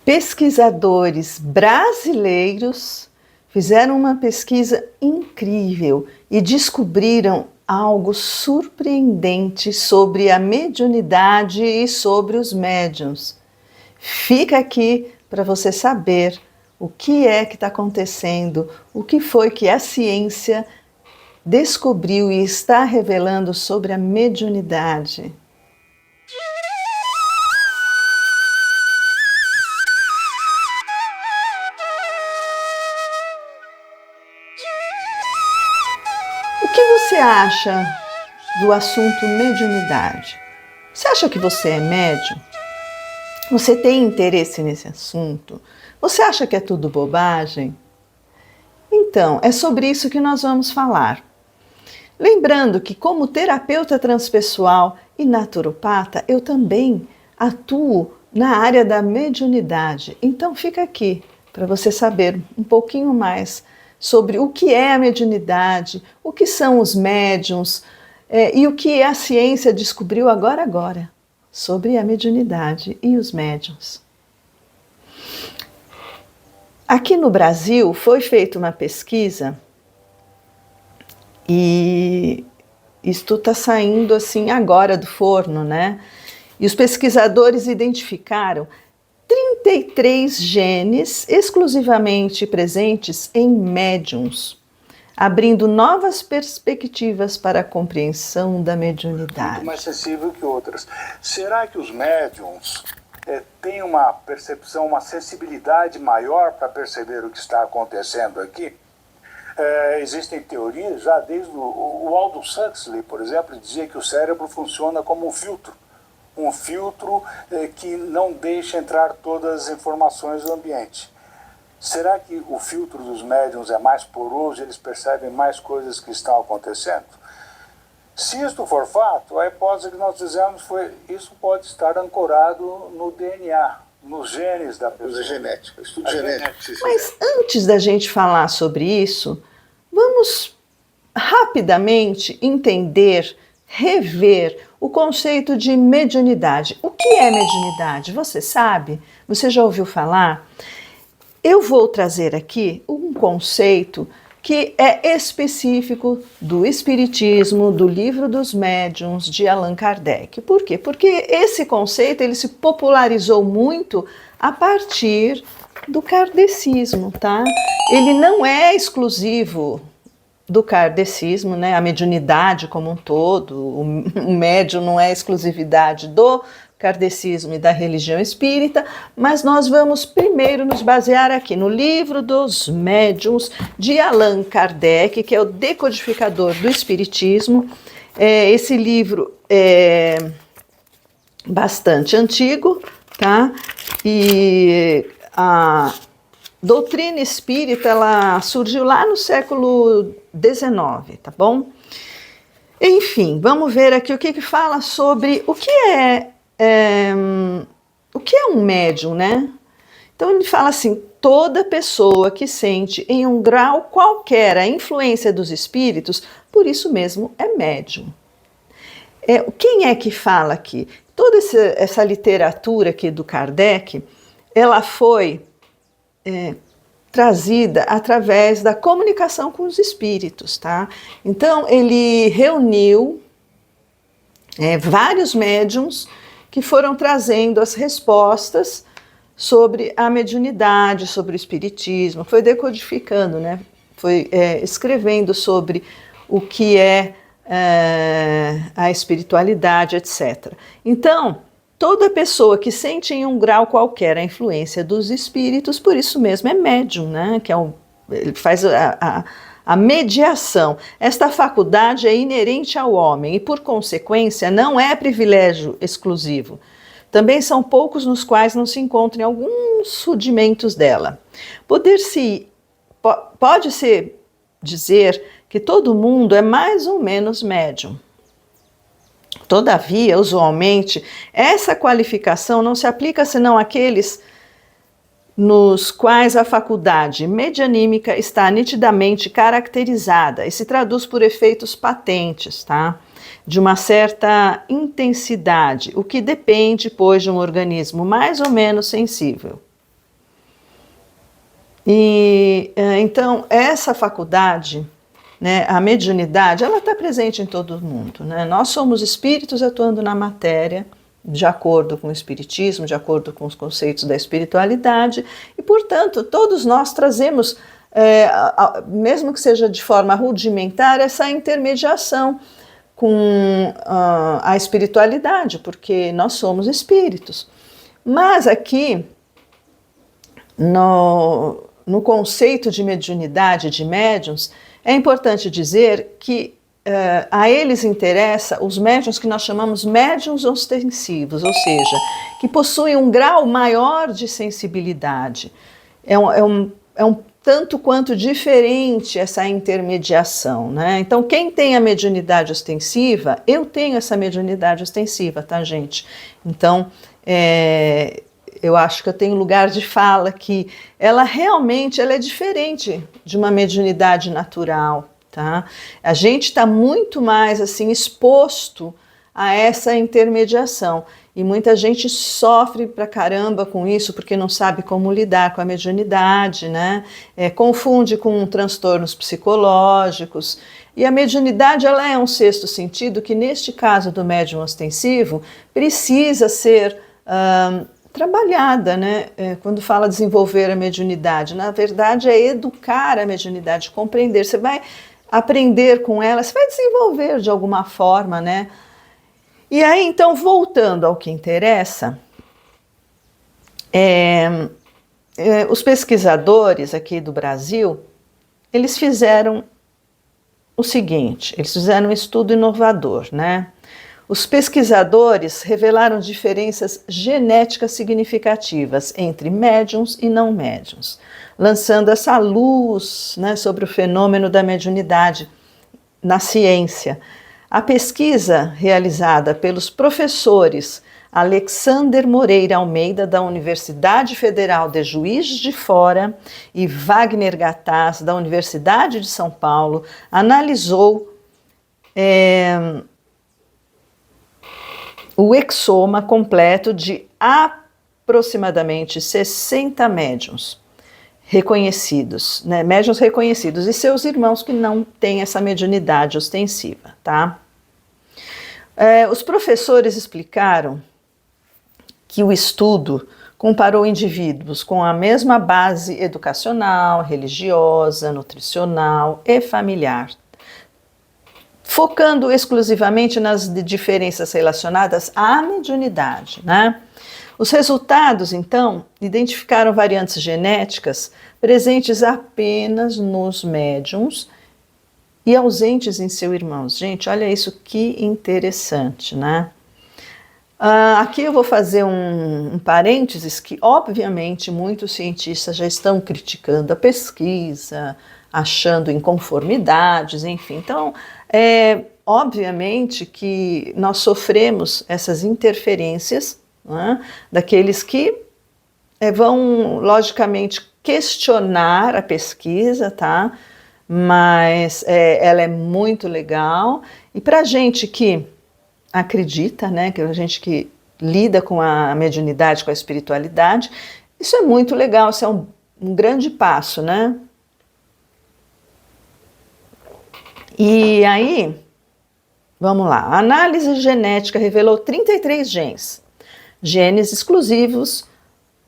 Pesquisadores brasileiros fizeram uma pesquisa incrível e descobriram algo surpreendente sobre a mediunidade e sobre os médiuns. Fica aqui para você saber o que é que está acontecendo, o que foi que a ciência descobriu e está revelando sobre a mediunidade. O que você acha do assunto mediunidade? Você acha que você é médium? Você tem interesse nesse assunto? Você acha que é tudo bobagem? Então, é sobre isso que nós vamos falar. Lembrando que, como terapeuta transpessoal e naturopata, eu também atuo na área da mediunidade. Então, fica aqui para você saber um pouquinho mais sobre o que é a mediunidade, o que são os médiuns e o que a ciência descobriu agora sobre a mediunidade e os médiuns. Aqui no Brasil foi feita uma pesquisa e isto está saindo assim agora do forno, né? E os pesquisadores identificaram 33 genes exclusivamente presentes em médiuns, abrindo novas perspectivas para a compreensão da mediunidade. Muito mais sensível que outras. Será que os médiuns têm uma percepção, uma sensibilidade maior para perceber o que está acontecendo aqui? Existem teorias, já desde o Aldous Huxley, por exemplo, dizia que o cérebro funciona como um filtro que não deixa entrar todas as informações do ambiente. Será que o filtro dos médiuns é mais poroso e eles percebem mais coisas que estão acontecendo? Se isto for fato, a hipótese que nós fizemos foi isso pode estar ancorado no DNA, nos genes da pessoa. Genética, estudo genético. Mas antes da gente falar sobre isso, vamos rapidamente entender, rever o conceito de mediunidade. O que é mediunidade? Você sabe? Você já ouviu falar? Eu vou trazer aqui um conceito que é específico do Espiritismo, do Livro dos Médiuns, de Allan Kardec. Por quê? Porque esse conceito ele se popularizou muito a partir do kardecismo, tá? Ele não é exclusivo do kardecismo, né? A mediunidade como um todo, o médium não é exclusividade do kardecismo e da religião espírita, mas nós vamos primeiro nos basear aqui no Livro dos Médiuns de Allan Kardec, que é o decodificador do espiritismo. Esse livro é bastante antigo, tá? E a doutrina espírita ela surgiu lá no século XIX, tá bom? Enfim, vamos ver aqui o que fala sobre o que é um médium, né? Então ele fala assim, toda pessoa que sente em um grau qualquer a influência dos espíritos, por isso mesmo é médium. Quem é que fala aqui? Toda essa literatura aqui do Kardec, ela foi trazida através da comunicação com os espíritos, tá? Então ele reuniu vários médiums que foram trazendo as respostas sobre a mediunidade, sobre o espiritismo, foi decodificando, né? Foi escrevendo sobre o que é a espiritualidade, etc. Então, toda pessoa que sente em um grau qualquer a influência dos espíritos, por isso mesmo é médium, né? Ele faz a mediação. Esta faculdade é inerente ao homem e, por consequência, não é privilégio exclusivo. Também são poucos nos quais não se encontram alguns rudimentos dela. Pode-se dizer que todo mundo é mais ou menos médium. Todavia, usualmente, essa qualificação não se aplica senão àqueles nos quais a faculdade medianímica está nitidamente caracterizada e se traduz por efeitos patentes, tá? De uma certa intensidade, o que depende, pois, de um organismo mais ou menos sensível. E então essa faculdade, né, a mediunidade, ela está presente em todo mundo, né? Nós somos espíritos atuando na matéria, de acordo com o espiritismo, de acordo com os conceitos da espiritualidade, e portanto todos nós trazemos, mesmo que seja de forma rudimentar, essa intermediação com a espiritualidade, porque nós somos espíritos. Mas aqui, no conceito de mediunidade, de médiuns, é importante dizer que a eles interessa os médiuns que nós chamamos médiuns ostensivos, ou seja, que possuem um grau maior de sensibilidade. É um tanto quanto diferente essa intermediação, né? Então, quem tem a mediunidade ostensiva, eu tenho essa mediunidade ostensiva, tá, gente? Então, eu acho que eu tenho lugar de fala que ela realmente é diferente de uma mediunidade natural, tá? A gente está muito mais assim exposto a essa intermediação e muita gente sofre pra caramba com isso porque não sabe como lidar com a mediunidade, né? Confunde com transtornos psicológicos. E a mediunidade, ela é um sexto sentido que neste caso do médium ostensivo precisa ser trabalhada, né? Quando fala desenvolver a mediunidade, na verdade é educar a mediunidade, compreender. Você vai aprender com ela, você vai desenvolver de alguma forma, né? E aí, então, voltando ao que interessa, os pesquisadores aqui do Brasil, eles fizeram o seguinte, eles fizeram um estudo inovador, né? Os pesquisadores revelaram diferenças genéticas significativas entre médiuns e não médiuns, lançando essa luz, né, sobre o fenômeno da mediunidade na ciência. A pesquisa realizada pelos professores Alexander Moreira Almeida, da Universidade Federal de Juiz de Fora, e Wagner Gattas, da Universidade de São Paulo, analisou o exoma completo de aproximadamente 60 médiuns reconhecidos, né, médiuns reconhecidos e seus irmãos que não têm essa mediunidade ostensiva, tá? Os professores explicaram que o estudo comparou indivíduos com a mesma base educacional, religiosa, nutricional e familiar, focando exclusivamente nas diferenças relacionadas à mediunidade, né? Os resultados, então, identificaram variantes genéticas presentes apenas nos médiuns e ausentes em seus irmãos. Gente, olha isso que interessante, né? Aqui eu vou fazer um parênteses que, obviamente, muitos cientistas já estão criticando a pesquisa, achando inconformidades, enfim. Então, obviamente que nós sofremos essas interferências, né, daqueles que vão, logicamente, questionar a pesquisa, tá? Mas ela é muito legal. E para a gente que acredita, né, que a gente que lida com a mediunidade, com a espiritualidade, isso é muito legal, isso é um grande passo, né? E aí, vamos lá, a análise genética revelou 33 genes exclusivos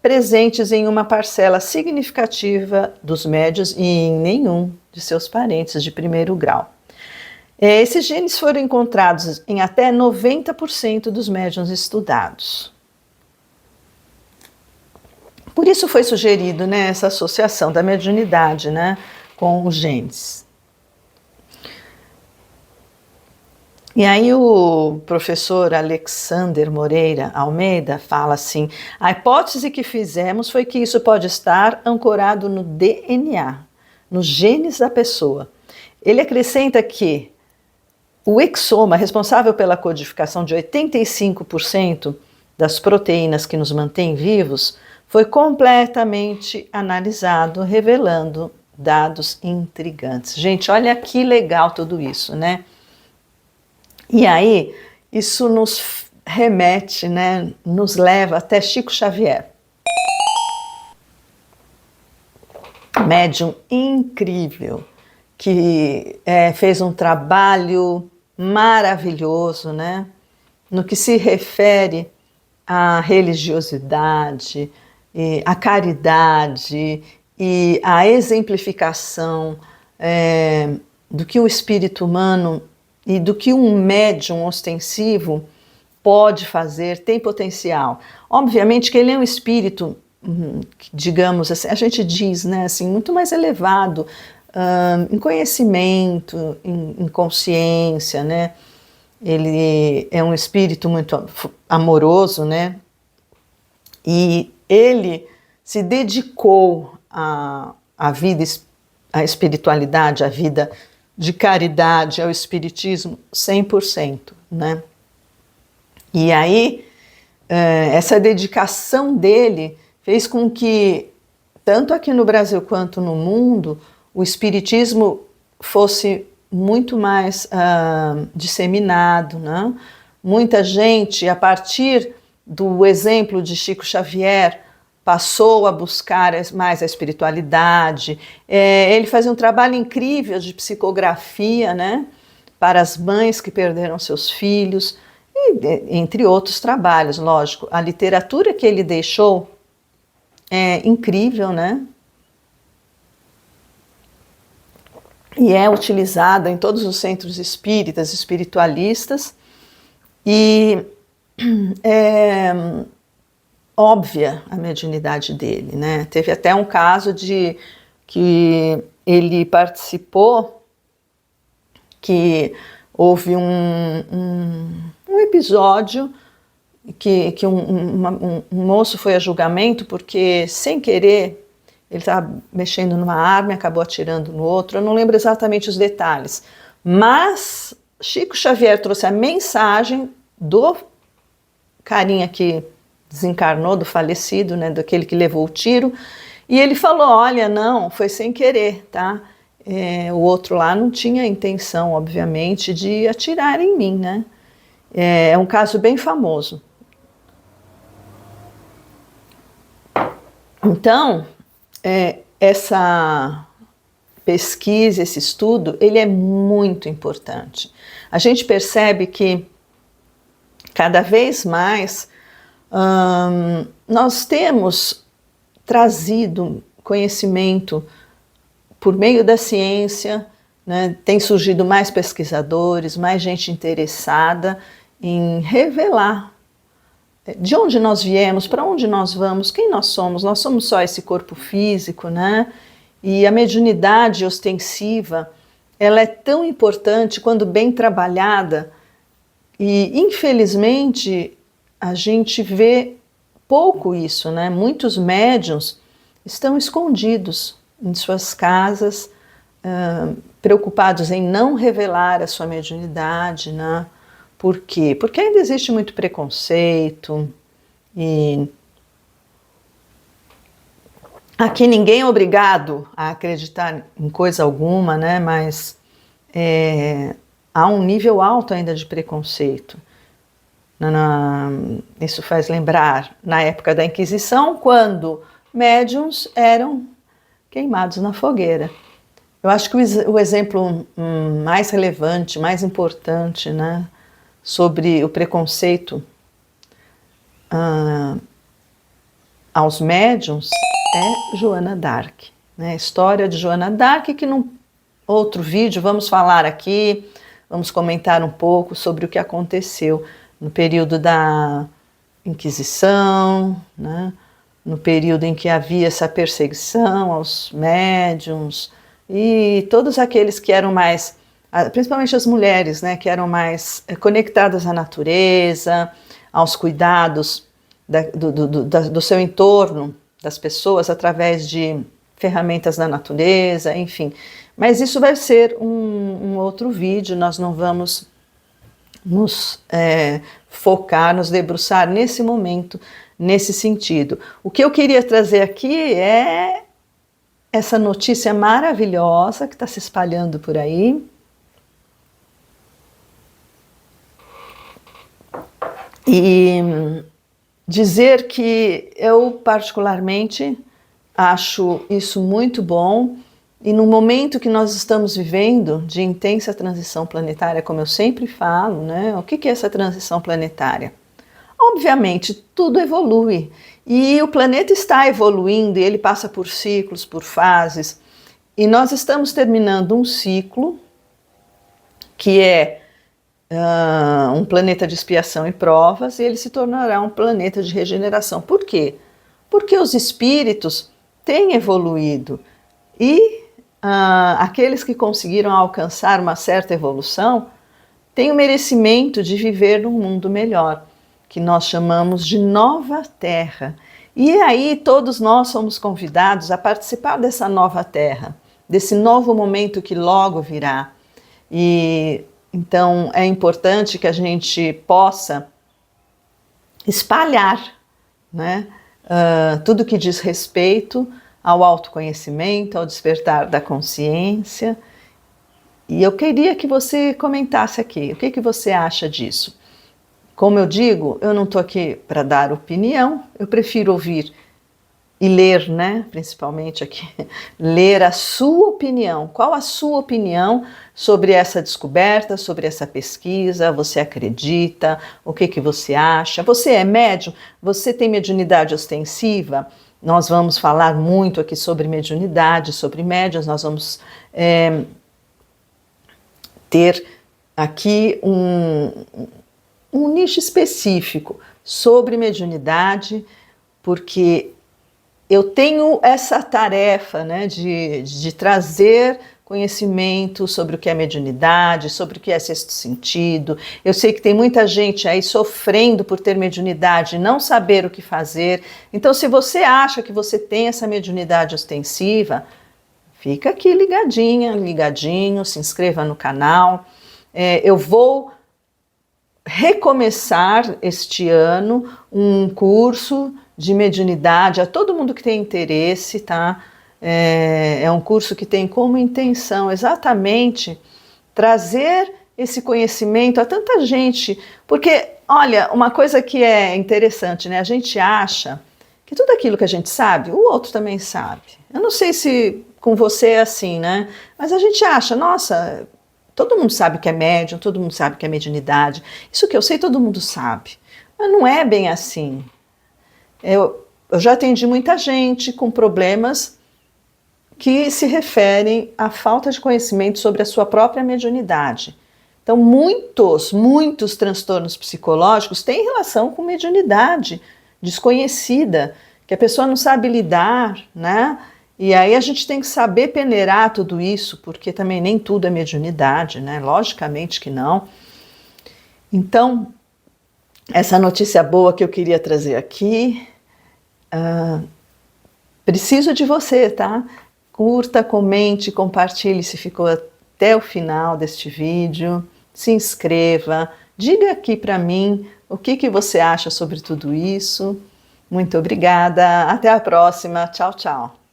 presentes em uma parcela significativa dos médiuns e em nenhum de seus parentes de primeiro grau. Esses genes foram encontrados em até 90% dos médiuns estudados. Por isso foi sugerido, né, essa associação da mediunidade, né, com os genes. E aí o professor Alexander Moreira Almeida fala assim: a hipótese que fizemos foi que isso pode estar ancorado no DNA, nos genes da pessoa. Ele acrescenta que o exoma, responsável pela codificação de 85% das proteínas que nos mantêm vivos, foi completamente analisado, revelando dados intrigantes. Gente, olha que legal tudo isso, né? E aí, isso nos remete, né, nos leva até Chico Xavier. médium incrível, que fez um trabalho maravilhoso, né? No que se refere à religiosidade, à caridade e à exemplificação do que o espírito humano e do que um médium ostensivo pode fazer, tem potencial. Obviamente que ele é um espírito, digamos assim, a gente diz, né, assim, muito mais elevado em conhecimento, em consciência, né? Ele é um espírito muito amoroso, né? E ele se dedicou à vida, à espiritualidade, à vida de caridade, ao espiritismo 100%, né? E aí, essa dedicação dele fez com que, tanto aqui no Brasil quanto no mundo, o espiritismo fosse muito mais disseminado, né? Muita gente, a partir do exemplo de Chico Xavier, passou a buscar mais a espiritualidade. Ele fazia um trabalho incrível de psicografia, né? Para as mães que perderam seus filhos, e, entre outros trabalhos, lógico. A literatura que ele deixou é incrível, né? E é utilizada em todos os centros espíritas, espiritualistas, e é óbvia a mediunidade dele, né? Teve até um caso de que ele participou, que houve um episódio que um moço foi a julgamento porque, sem querer, ele estava mexendo numa arma e acabou atirando no outro. Eu não lembro exatamente os detalhes, mas Chico Xavier trouxe a mensagem do carinha que desencarnou, do falecido, né, daquele que levou o tiro, e ele falou: olha, não, foi sem querer, tá? O outro lá não tinha intenção, obviamente, de atirar em mim, né? É um caso bem famoso. Então, essa pesquisa, esse estudo, ele é muito importante. A gente percebe que cada vez mais nós temos trazido conhecimento por meio da ciência, né? Tem surgido mais pesquisadores, mais gente interessada em revelar de onde nós viemos, para onde nós vamos, quem nós somos. Nós somos só esse corpo físico, né? E a mediunidade ostensiva, ela é tão importante quando bem trabalhada, e infelizmente a gente vê pouco isso, né? Muitos médiuns estão escondidos em suas casas, preocupados em não revelar a sua mediunidade, né? Por quê? Porque ainda existe muito preconceito, e aqui ninguém é obrigado a acreditar em coisa alguma, né? Mas há um nível alto ainda de preconceito. Isso faz lembrar na época da Inquisição, quando médiuns eram queimados na fogueira. Eu acho que o exemplo mais relevante, mais importante, né, sobre o preconceito aos médiuns é Joana d'Arc, né? A história de Joana d'Arc, que num outro vídeo vamos falar aqui, vamos comentar um pouco sobre o que aconteceu no período da Inquisição, né? No período em que havia essa perseguição aos médiuns, e todos aqueles que eram mais, principalmente as mulheres, né, que eram mais conectadas à natureza, aos cuidados do seu entorno, das pessoas, através de ferramentas da natureza, enfim. Mas isso vai ser um outro vídeo, nós não vamos nos focar, nos debruçar nesse momento, nesse sentido. O que eu queria trazer aqui é essa notícia maravilhosa que está se espalhando por aí. E dizer que eu, particularmente, acho isso muito bom. E no momento que nós estamos vivendo de intensa transição planetária, como eu sempre falo, né? O que é essa transição planetária? Obviamente, tudo evolui. E o planeta está evoluindo, e ele passa por ciclos, por fases. E nós estamos terminando um ciclo que é um planeta de expiação e provas, e ele se tornará um planeta de regeneração. Por quê? Porque os espíritos têm evoluído e aqueles que conseguiram alcançar uma certa evolução têm o merecimento de viver num mundo melhor, que nós chamamos de nova Terra. E aí todos nós somos convidados a participar dessa nova Terra, desse novo momento que logo virá. E então é importante que a gente possa espalhar, né, tudo que diz respeito ao autoconhecimento, ao despertar da consciência. E eu queria que você comentasse aqui, o que você acha disso? Como eu digo, eu não estou aqui para dar opinião, eu prefiro ouvir e ler, né? Principalmente aqui, ler a sua opinião. Qual a sua opinião sobre essa descoberta, sobre essa pesquisa? Você acredita? O que você acha? Você é médium? Você tem mediunidade ostensiva? Nós vamos falar muito aqui sobre mediunidade, sobre médiuns. Nós vamos ter aqui um nicho específico sobre mediunidade, porque eu tenho essa tarefa, né, de trazer conhecimento sobre o que é mediunidade, sobre o que é sexto sentido. Eu sei que tem muita gente aí sofrendo por ter mediunidade e não saber o que fazer. Então, se você acha que você tem essa mediunidade ostensiva, fica aqui ligadinho, se inscreva no canal. Eu vou recomeçar este ano um curso de mediunidade a todo mundo que tem interesse, tá? É um curso que tem como intenção exatamente trazer esse conhecimento a tanta gente, porque, olha, uma coisa que é interessante, né? A gente acha que tudo aquilo que a gente sabe, o outro também sabe. Eu não sei se com você é assim, né? Mas a gente acha, nossa, todo mundo sabe que é médium, todo mundo sabe que é mediunidade. Isso que eu sei, todo mundo sabe. Mas não é bem assim. Eu já atendi muita gente com problemas que se referem à falta de conhecimento sobre a sua própria mediunidade. Então, muitos transtornos psicológicos têm relação com mediunidade desconhecida, que a pessoa não sabe lidar, né? E aí a gente tem que saber peneirar tudo isso, porque também nem tudo é mediunidade, né? Logicamente que não. Então, essa notícia boa que eu queria trazer aqui, preciso de você, tá? Curta, comente, compartilhe se ficou até o final deste vídeo, se inscreva, diga aqui para mim o que você acha sobre tudo isso. Muito obrigada, até a próxima, tchau, tchau.